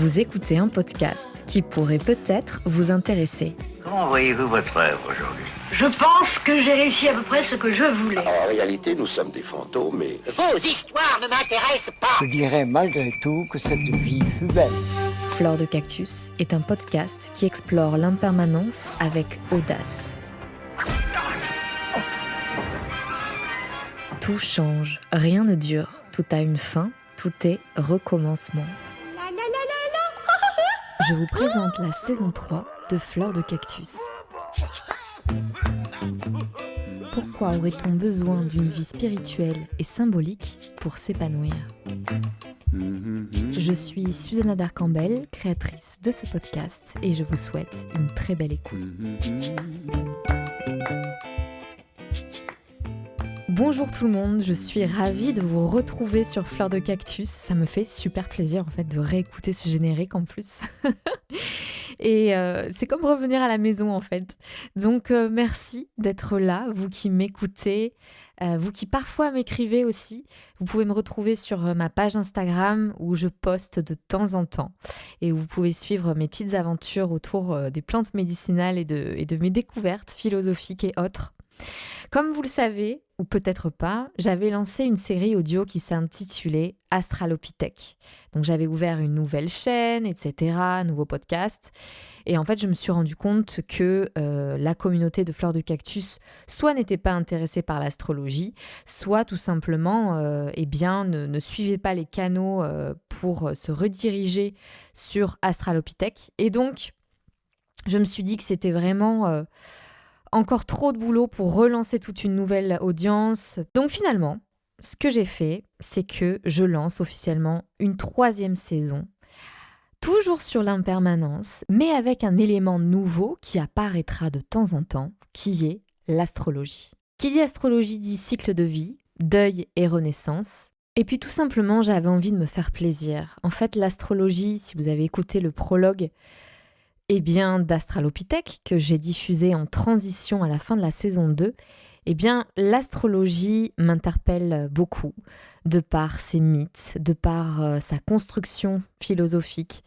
Vous écoutez un podcast qui pourrait peut-être vous intéresser. Comment voyez-vous votre œuvre aujourd'hui ? Je pense que j'ai réussi à peu près ce que je voulais. En réalité, nous sommes des fantômes, mais... Vos histoires ne m'intéressent pas. Je dirais malgré tout que cette vie fut belle. Fleur de Cactus est un podcast qui explore l'impermanence avec audace. Tout change, rien ne dure, tout a une fin, tout est recommencement. Je vous présente la saison 3 de Fleur de Cactus. Pourquoi aurait-on besoin d'une vie spirituelle et symbolique pour s'épanouir ? Je suis Susanna Darcambel, créatrice de ce podcast, et je vous souhaite une très belle écoute. Bonjour tout le monde, je suis ravie de vous retrouver sur Fleur de Cactus. Ça me fait super plaisir en fait de réécouter ce générique en plus. Et c'est comme revenir à la maison en fait. Donc merci d'être là, vous qui m'écoutez, vous qui parfois m'écrivez aussi. Vous pouvez me retrouver sur ma page Instagram où je poste de temps en temps et où vous pouvez suivre mes petites aventures autour des plantes médicinales et de mes découvertes philosophiques et autres. Comme vous le savez, ou peut-être pas, j'avais lancé une série audio qui s'intitulait Astralopithèque. Donc j'avais ouvert une nouvelle chaîne, etc., un nouveau podcast. Et en fait, je me suis rendu compte que la communauté de Fleur de Cactus soit n'était pas intéressée par l'astrologie, soit tout simplement ne suivait pas les canaux pour se rediriger sur Astralopithèque. Et donc, je me suis dit que c'était vraiment... encore trop de boulot pour relancer toute une nouvelle audience. Donc finalement, ce que j'ai fait, c'est que je lance officiellement une 3e saison, toujours sur l'impermanence, mais avec un élément nouveau qui apparaîtra de temps en temps, qui est l'astrologie. Qui dit astrologie dit cycle de vie, deuil et renaissance. Et puis tout simplement, j'avais envie de me faire plaisir. En fait, l'astrologie, si vous avez écouté le prologue, d'Astralopithèque, que j'ai diffusé en transition à la fin de la saison 2, l'astrologie m'interpelle beaucoup, de par ses mythes, de par sa construction philosophique,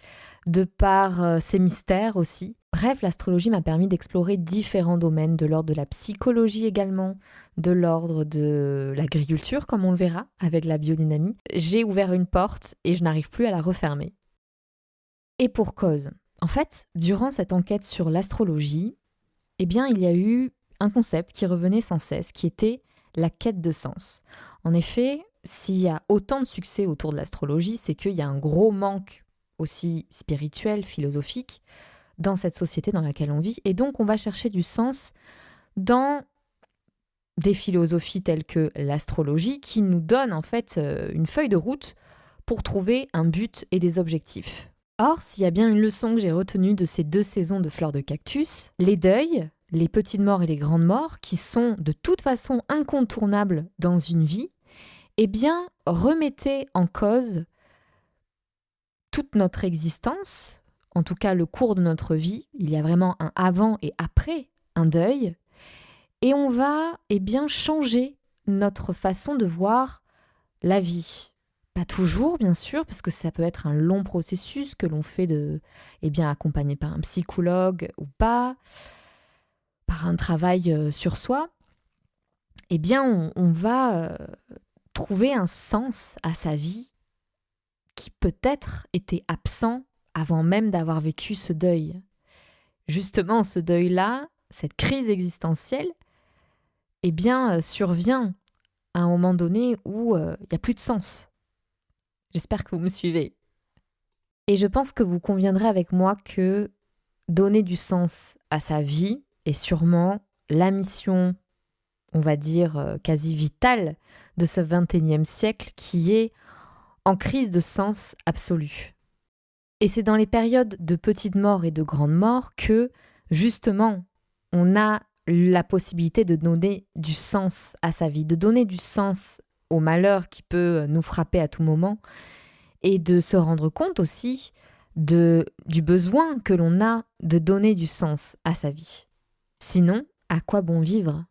de par ses mystères aussi. Bref, l'astrologie m'a permis d'explorer différents domaines, de l'ordre de la psychologie également, de l'ordre de l'agriculture, comme on le verra, avec la biodynamie. J'ai ouvert une porte et je n'arrive plus à la refermer. Et pour cause. En fait, durant cette enquête sur l'astrologie, il y a eu un concept qui revenait sans cesse, qui était la quête de sens. En effet, s'il y a autant de succès autour de l'astrologie, c'est qu'il y a un gros manque aussi spirituel, philosophique, dans cette société dans laquelle on vit. Et donc, on va chercher du sens dans des philosophies telles que l'astrologie, qui nous donne en fait une feuille de route pour trouver un but et des objectifs. Or, s'il y a bien une leçon que j'ai retenue de ces 2 saisons de Fleur de Cactus, les deuils, les petites morts et les grandes morts, qui sont de toute façon incontournables dans une vie, remettez en cause toute notre existence, en tout cas le cours de notre vie. Il y a vraiment un avant et après un deuil, et on va changer notre façon de voir la vie. Pas toujours, bien sûr, parce que ça peut être un long processus que l'on fait accompagné par un psychologue ou pas, par un travail sur soi. On va trouver un sens à sa vie qui peut-être était absent avant même d'avoir vécu ce deuil. Justement, ce deuil-là, cette crise existentielle, survient à un moment donné où il n'y a plus de sens. J'espère que vous me suivez. Et je pense que vous conviendrez avec moi que donner du sens à sa vie est sûrement la mission, on va dire, quasi vitale de ce 21e siècle qui est en crise de sens absolu. Et c'est dans les périodes de petites morts et de grandes morts que, justement, on a la possibilité de donner du sens à sa vie, de donner du sens au malheur qui peut nous frapper à tout moment et de se rendre compte aussi du besoin que l'on a de donner du sens à sa vie. Sinon, à quoi bon vivre ?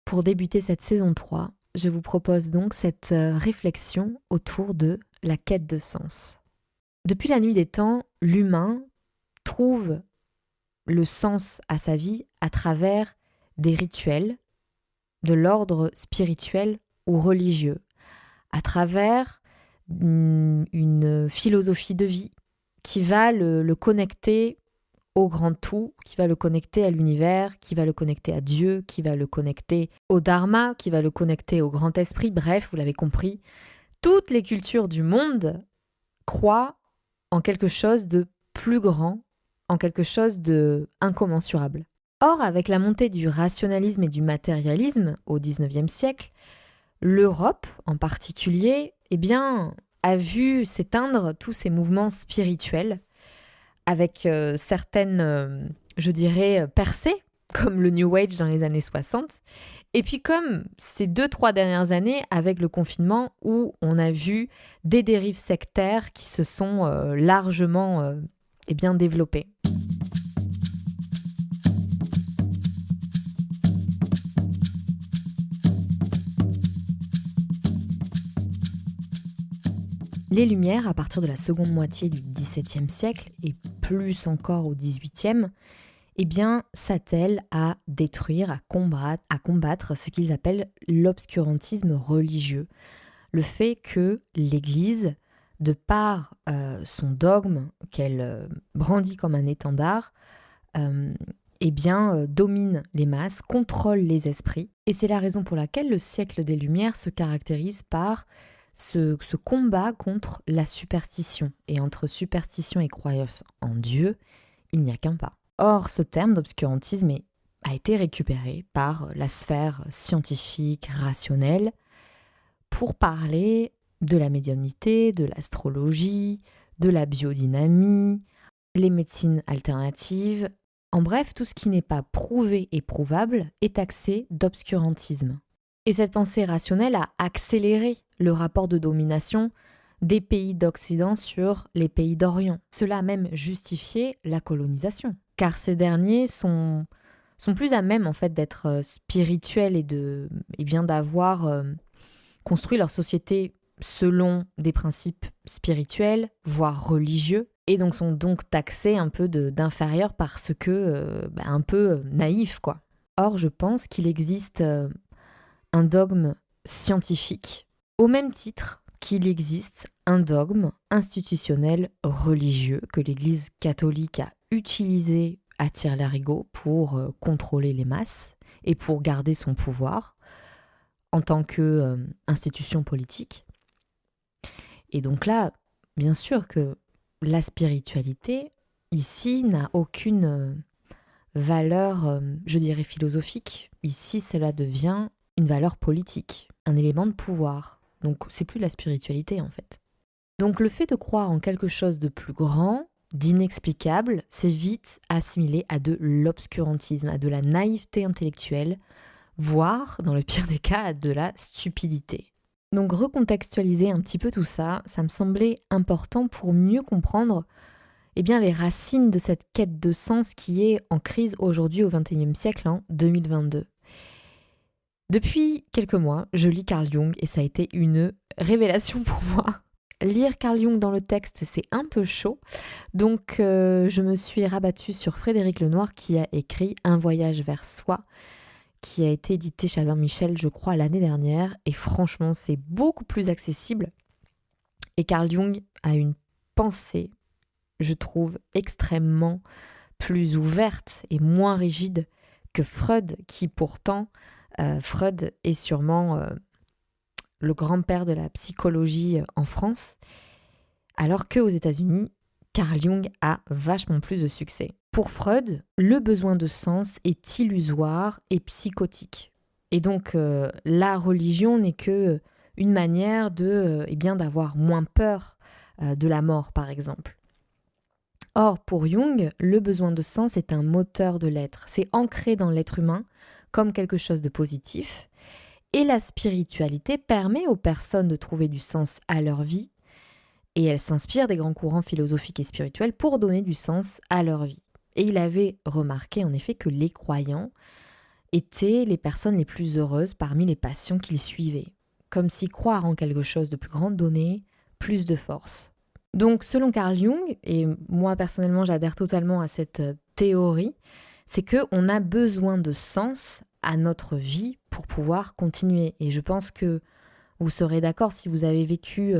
Pour débuter cette saison 3, je vous propose donc cette réflexion autour de la quête de sens. Depuis la nuit des temps, l'humain trouve le sens à sa vie à travers des rituels de l'ordre spirituel ou religieux, à travers une philosophie de vie qui va le connecter au grand tout, qui va le connecter à l'univers, qui va le connecter à Dieu, qui va le connecter au Dharma, qui va le connecter au grand esprit. Bref, vous l'avez compris, toutes les cultures du monde croient en quelque chose de plus grand, en quelque chose de incommensurable. Or, avec la montée du rationalisme et du matérialisme au XIXe siècle, l'Europe en particulier, a vu s'éteindre tous ces mouvements spirituels avec certaines, percées, comme le New Age dans les années 60. Et puis comme ces 2-3 dernières années, avec le confinement, où on a vu des dérives sectaires qui se sont largement développées. Les Lumières, à partir de la seconde moitié du XVIIe siècle, et plus encore au XVIIIe, s'attellent à détruire, à combattre ce qu'ils appellent l'obscurantisme religieux. Le fait que l'Église, de par son dogme qu'elle brandit comme un étendard, domine les masses, contrôle les esprits. Et c'est la raison pour laquelle le siècle des Lumières se caractérise par ce combat contre la superstition. Et entre superstition et croyance en Dieu, il n'y a qu'un pas. Or, ce terme d'obscurantisme a été récupéré par la sphère scientifique, rationnelle, pour parler de la médiumnité, de l'astrologie, de la biodynamie, les médecines alternatives. En bref, tout ce qui n'est pas prouvé et prouvable est taxé d'obscurantisme. Et cette pensée rationnelle a accéléré le rapport de domination des pays d'Occident sur les pays d'Orient. Cela a même justifié la colonisation, car ces derniers sont plus à même en fait d'être spirituels et d'avoir construit leur société selon des principes spirituels, voire religieux, et donc sont donc taxés un peu d'inférieurs parce que un peu naïfs quoi. Or, je pense qu'il existe un dogme scientifique, au même titre qu'il existe un dogme institutionnel religieux que l'Église catholique a utilisé à tire-larigot pour contrôler les masses et pour garder son pouvoir en tant qu'institution politique. Et donc là, bien sûr que la spiritualité, ici, n'a aucune valeur, philosophique. Ici, cela devient une valeur politique, un élément de pouvoir. Donc, c'est plus de la spiritualité, en fait. Donc, le fait de croire en quelque chose de plus grand, d'inexplicable, c'est vite assimilé à de l'obscurantisme, à de la naïveté intellectuelle, voire, dans le pire des cas, à de la stupidité. Donc, recontextualiser un petit peu tout ça, ça me semblait important pour mieux comprendre les racines de cette quête de sens qui est en crise aujourd'hui au XXIe siècle, en 2022. Depuis quelques mois, je lis Carl Jung et ça a été une révélation pour moi. Lire Carl Jung dans le texte, c'est un peu chaud. Donc, je me suis rabattue sur Frédéric Lenoir qui a écrit Un voyage vers soi, qui a été édité chez Albin Michel, je crois, l'année dernière. Et franchement, c'est beaucoup plus accessible. Et Carl Jung a une pensée, je trouve, extrêmement plus ouverte et moins rigide que Freud, qui pourtant... Freud est sûrement le grand-père de la psychologie en France, alors qu'aux États-Unis, Carl Jung a vachement plus de succès. Pour Freud, le besoin de sens est illusoire et psychotique. Et donc, la religion n'est que une manière d'avoir moins peur de la mort, par exemple. Or, pour Jung, le besoin de sens est un moteur de l'être. C'est ancré dans l'être humain comme quelque chose de positif. Et la spiritualité permet aux personnes de trouver du sens à leur vie. Et elle s'inspire des grands courants philosophiques et spirituels pour donner du sens à leur vie. Et il avait remarqué en effet que les croyants étaient les personnes les plus heureuses parmi les patients qu'ils suivaient. Comme si croire en quelque chose de plus grand donnait plus de force. Donc selon Carl Jung, et moi personnellement j'adhère totalement à cette théorie, c'est qu'on a besoin de sens à notre vie pour pouvoir continuer. Et je pense que vous serez d'accord si vous avez vécu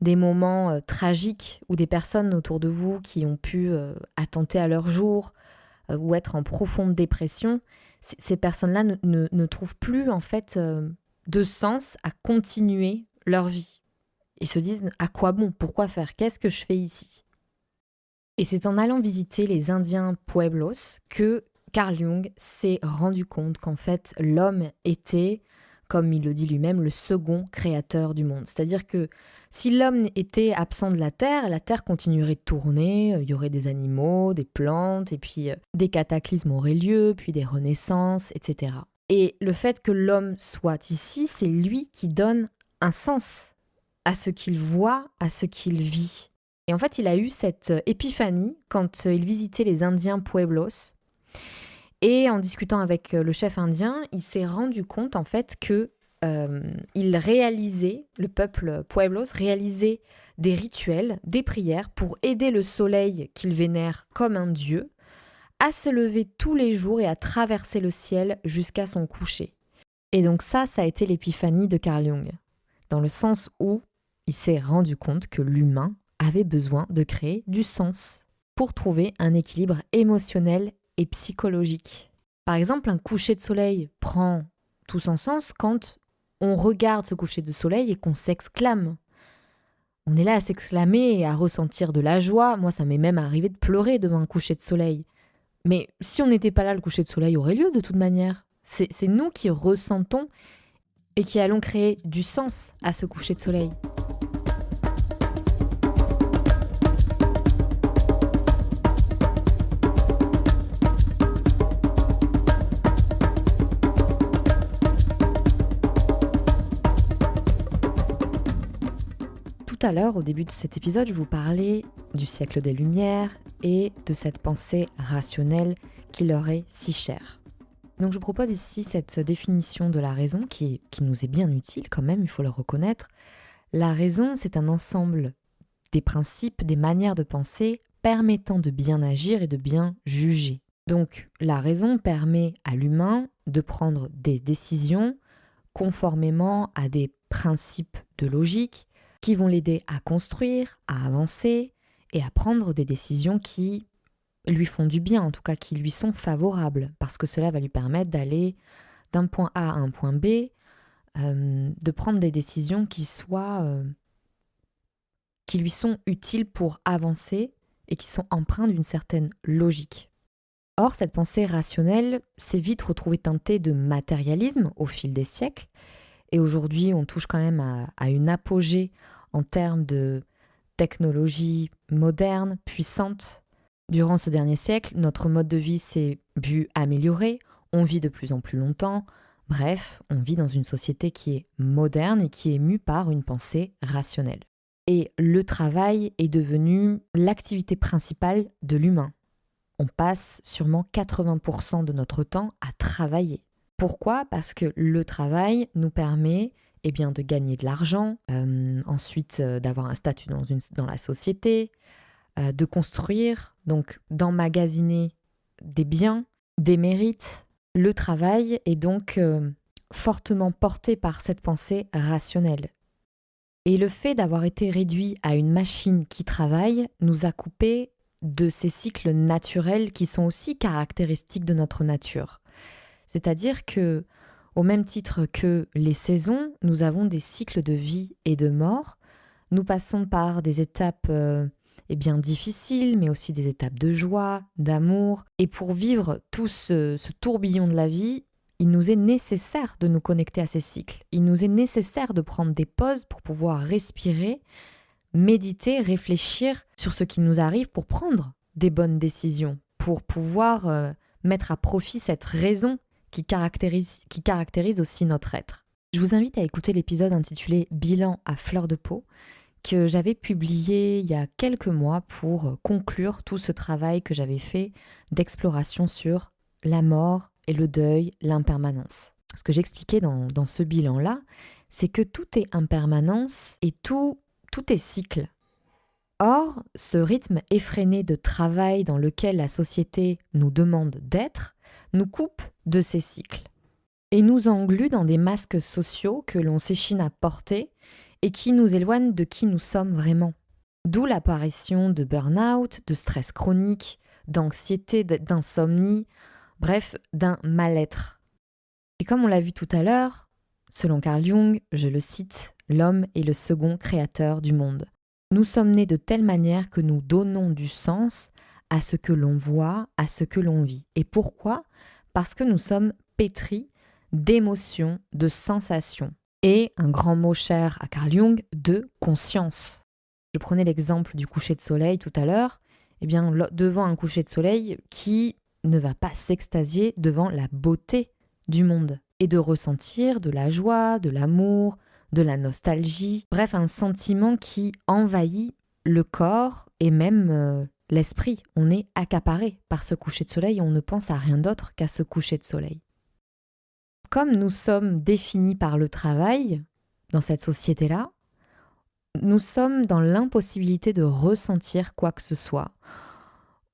des moments tragiques ou des personnes autour de vous qui ont pu attenter à leur jour ou être en profonde dépression. Ces personnes-là ne trouvent plus en fait de sens à continuer leur vie. Ils se disent à quoi bon, pourquoi faire, qu'est-ce que je fais ici? Et c'est en allant visiter les Indiens Pueblos que Carl Jung s'est rendu compte qu'en fait l'homme était, comme il le dit lui-même, le second créateur du monde. C'est-à-dire que si l'homme était absent de la Terre continuerait de tourner, il y aurait des animaux, des plantes, et puis des cataclysmes auraient lieu, puis des renaissances, etc. Et le fait que l'homme soit ici, c'est lui qui donne un sens à ce qu'il voit, à ce qu'il vit. Et en fait, il a eu cette épiphanie quand il visitait les Indiens Pueblos. Et en discutant avec le chef indien, il s'est rendu compte en fait que le peuple Pueblos réalisait des rituels, des prières pour aider le soleil qu'il vénère comme un dieu à se lever tous les jours et à traverser le ciel jusqu'à son coucher. Et donc ça a été l'épiphanie de Carl Jung, dans le sens où il s'est rendu compte que l'humain avait besoin de créer du sens pour trouver un équilibre émotionnel et psychologique. Par exemple, un coucher de soleil prend tout son sens quand on regarde ce coucher de soleil et qu'on s'exclame. On est là à s'exclamer et à ressentir de la joie. Moi, ça m'est même arrivé de pleurer devant un coucher de soleil. Mais si on n'était pas là, le coucher de soleil aurait lieu de toute manière. C'est nous qui ressentons et qui allons créer du sens à ce coucher de soleil. Tout à l'heure, au début de cet épisode, je vous parlais du siècle des Lumières et de cette pensée rationnelle qui leur est si chère. Donc je propose ici cette définition de la raison qui nous est bien utile quand même, il faut le reconnaître. La raison, c'est un ensemble des principes, des manières de penser permettant de bien agir et de bien juger. Donc la raison permet à l'humain de prendre des décisions conformément à des principes de logique qui vont l'aider à construire, à avancer et à prendre des décisions qui lui font du bien, en tout cas qui lui sont favorables, parce que cela va lui permettre d'aller d'un point A à un point B, de prendre des décisions qui lui sont utiles pour avancer et qui sont empreintes d'une certaine logique. Or, cette pensée rationnelle s'est vite retrouvée teintée de matérialisme au fil des siècles, et aujourd'hui on touche quand même à une apogée en termes de technologie moderne, puissante. Durant ce dernier siècle, notre mode de vie s'est vu amélioré, on vit de plus en plus longtemps. Bref, on vit dans une société qui est moderne et qui est mue par une pensée rationnelle. Et le travail est devenu l'activité principale de l'humain. On passe sûrement 80% de notre temps à travailler. Pourquoi ? Parce que le travail nous permet de gagner de l'argent, ensuite d'avoir un statut dans la société, de construire, donc d'emmagasiner des biens, des mérites. Le travail est donc fortement porté par cette pensée rationnelle. Et le fait d'avoir été réduit à une machine qui travaille nous a coupé de ces cycles naturels qui sont aussi caractéristiques de notre nature. C'est-à-dire que, au même titre que les saisons, nous avons des cycles de vie et de mort. Nous passons par des étapes difficiles, mais aussi des étapes de joie, d'amour. Et pour vivre tout ce tourbillon de la vie, il nous est nécessaire de nous connecter à ces cycles. Il nous est nécessaire de prendre des pauses pour pouvoir respirer, méditer, réfléchir sur ce qui nous arrive pour prendre des bonnes décisions, pour pouvoir mettre à profit cette raison qui caractérise aussi notre être. Je vous invite à écouter l'épisode intitulé « Bilan à fleur de peau » que j'avais publié il y a quelques mois pour conclure tout ce travail que j'avais fait d'exploration sur la mort et le deuil, l'impermanence. Ce que j'expliquais dans ce bilan-là, c'est que tout est impermanence et tout est cycle. Or, ce rythme effréné de travail dans lequel la société nous demande d'être nous coupe de ces cycles et nous englue dans des masques sociaux que l'on s'échine à porter et qui nous éloignent de qui nous sommes vraiment. D'où l'apparition de burn-out, de stress chronique, d'anxiété, d'insomnie, bref, d'un mal-être. Et comme on l'a vu tout à l'heure, selon Carl Jung, je le cite, l'homme est le second créateur du monde. Nous sommes nés de telle manière que nous donnons du sens à ce que l'on voit, à ce que l'on vit. Et pourquoi ? Parce que nous sommes pétris d'émotions, de sensations. Et, un grand mot cher à Carl Jung, de conscience. Je prenais l'exemple du coucher de soleil tout à l'heure. Eh bien, devant un coucher de soleil, qui ne va pas s'extasier devant la beauté du monde et de ressentir de la joie, de l'amour, de la nostalgie, bref, un sentiment qui envahit le corps et même l'esprit. On est accaparé par ce coucher de soleil et on ne pense à rien d'autre qu'à ce coucher de soleil. Comme nous sommes définis par le travail dans cette société-là, nous sommes dans l'impossibilité de ressentir quoi que ce soit.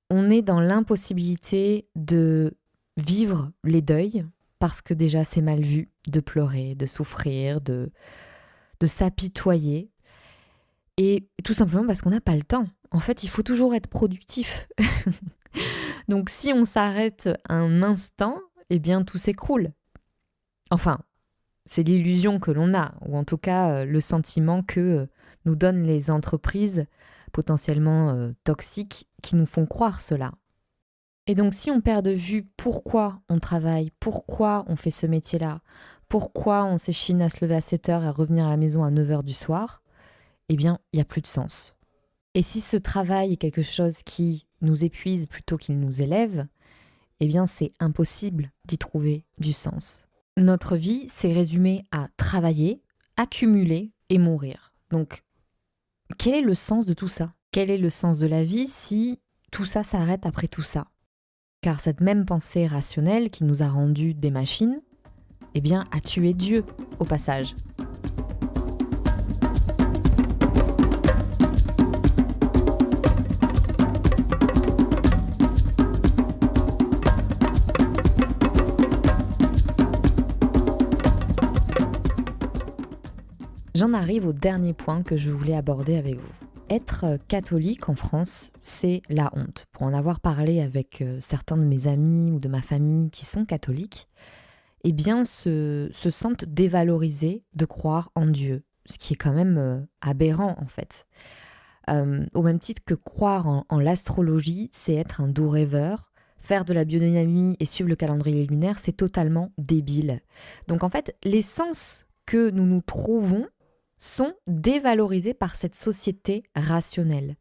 On est dans l'impossibilité de vivre les deuils, parce que déjà c'est mal vu de pleurer, de souffrir, de s'apitoyer. Et tout simplement parce qu'on n'a pas le temps. En fait, il faut toujours être productif. Donc si on s'arrête un instant, eh bien tout s'écroule. Enfin, c'est l'illusion que l'on a, ou en tout cas le sentiment que nous donnent les entreprises potentiellement toxiques qui nous font croire cela. Et donc si on perd de vue pourquoi on travaille, pourquoi on fait ce métier-là, pourquoi on s'échine à se lever à 7h et à revenir à la maison à 9h du soir, eh bien, il n'y a plus de sens. Et si ce travail est quelque chose qui nous épuise plutôt qu'il nous élève, eh bien, c'est impossible d'y trouver du sens. Notre vie, c'est résumé à travailler, accumuler et mourir. Donc, quel est le sens de tout ça ? Quel est le sens de la vie si tout ça s'arrête après tout ça ? Car cette même pensée rationnelle qui nous a rendus des machines, eh bien, a tué Dieu au passage. J'en arrive au dernier point que je voulais aborder avec vous. Être catholique en France, c'est la honte. Pour en avoir parlé avec certains de mes amis ou de ma famille qui sont catholiques, eh bien se sentent dévalorisés de croire en Dieu, ce qui est quand même aberrant en fait. Au même titre que croire en l'astrologie, c'est être un doux rêveur. Faire de la biodynamie et suivre le calendrier lunaire, c'est totalement débile. Donc en fait, les sens que nous nous trouvons sont dévalorisés par cette société rationnelle.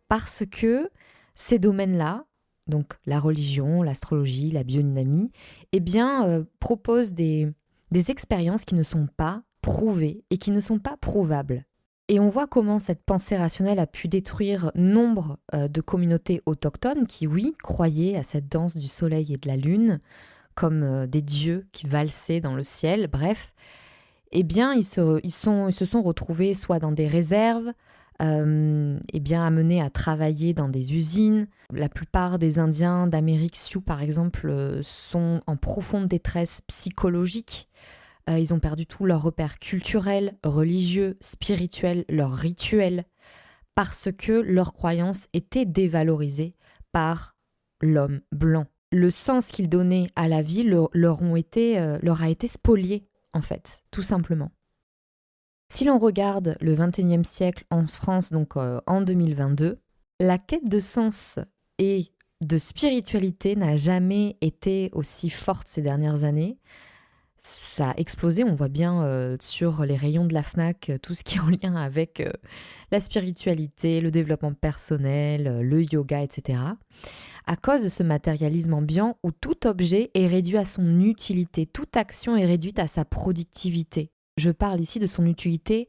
Parce que ces domaines-là, donc la religion, l'astrologie, la biodynamie, eh bien, proposent des expériences qui ne sont pas prouvées et qui ne sont pas prouvables. Et on voit comment cette pensée rationnelle a pu détruire nombre de communautés autochtones qui, oui, croyaient à cette danse du soleil et de la lune, comme des dieux qui valsaient dans le ciel, bref. Eh bien, ils se sont retrouvés soit dans des réserves, eh bien, amenés à travailler dans des usines. La plupart des Indiens d'Amérique Sioux, par exemple, sont en profonde détresse psychologique. Ils ont perdu tous leurs repères culturels, religieux, spirituels, leurs rituels, parce que leurs croyances étaient dévalorisées par l'homme blanc. Le sens qu'ils donnaient à la vie leur a été spolié, en fait, tout simplement. Si l'on regarde le XXIe siècle en France, donc en 2022, la quête de sens et de spiritualité n'a jamais été aussi forte ces dernières années. Ça a explosé, on voit bien sur les rayons de la Fnac tout ce qui est en lien avec la spiritualité, le développement personnel, le yoga, etc. À cause de ce matérialisme ambiant où tout objet est réduit à son utilité, toute action est réduite à sa productivité. Je parle ici de son utilité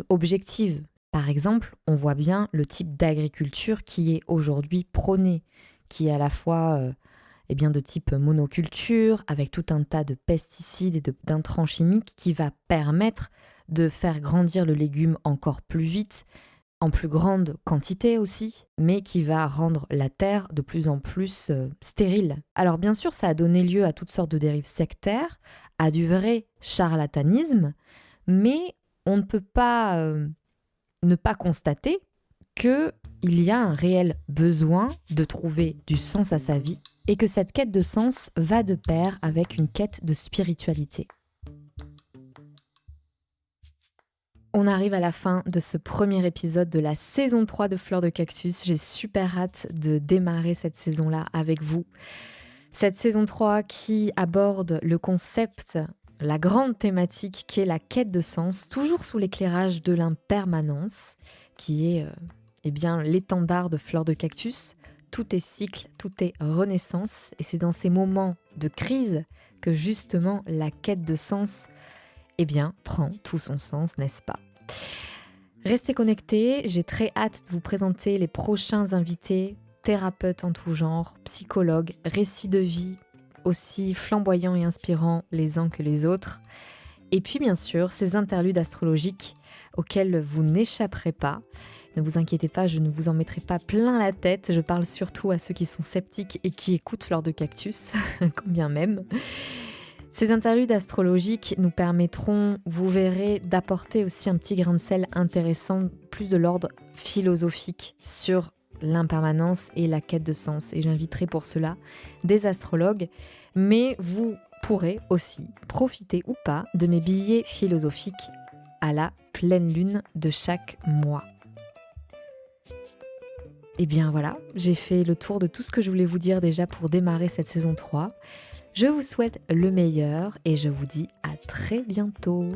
objective. Par exemple, on voit bien le type d'agriculture qui est aujourd'hui prôné, qui est à la fois de type monoculture, avec tout un tas de pesticides et d'intrants chimiques qui va permettre de faire grandir le légume encore plus vite, en plus grande quantité aussi, mais qui va rendre la Terre de plus en plus stérile. Alors bien sûr, ça a donné lieu à toutes sortes de dérives sectaires, à du vrai charlatanisme, mais on ne peut pas ne pas constater qu'il y a un réel besoin de trouver du sens à sa vie et que cette quête de sens va de pair avec une quête de spiritualité. On arrive à la fin de ce premier épisode de la saison 3 de Fleur de Cactus. J'ai super hâte de démarrer cette saison-là avec vous. Cette saison 3 qui aborde le concept, la grande thématique qui est la quête de sens, toujours sous l'éclairage de l'impermanence, qui est l'étendard de Fleur de Cactus. Tout est cycle, tout est renaissance, et c'est dans ces moments de crise que justement la quête de sens prend tout son sens, n'est-ce pas ? Restez connectés, j'ai très hâte de vous présenter les prochains invités, thérapeutes en tout genre, psychologues, récits de vie, aussi flamboyants et inspirants les uns que les autres. Et puis bien sûr, ces interludes astrologiques auxquels vous n'échapperez pas. Ne vous inquiétez pas, je ne vous en mettrai pas plein la tête, je parle surtout à ceux qui sont sceptiques et qui écoutent Fleur de Cactus, quand bien même. Ces interludes astrologiques nous permettront, vous verrez, d'apporter aussi un petit grain de sel intéressant, plus de l'ordre philosophique sur l'impermanence et la quête de sens. Et j'inviterai pour cela des astrologues, mais vous pourrez aussi profiter ou pas de mes billets philosophiques à la pleine lune de chaque mois. Et bien voilà, j'ai fait le tour de tout ce que je voulais vous dire déjà pour démarrer cette saison 3. Je vous souhaite le meilleur et je vous dis à très bientôt.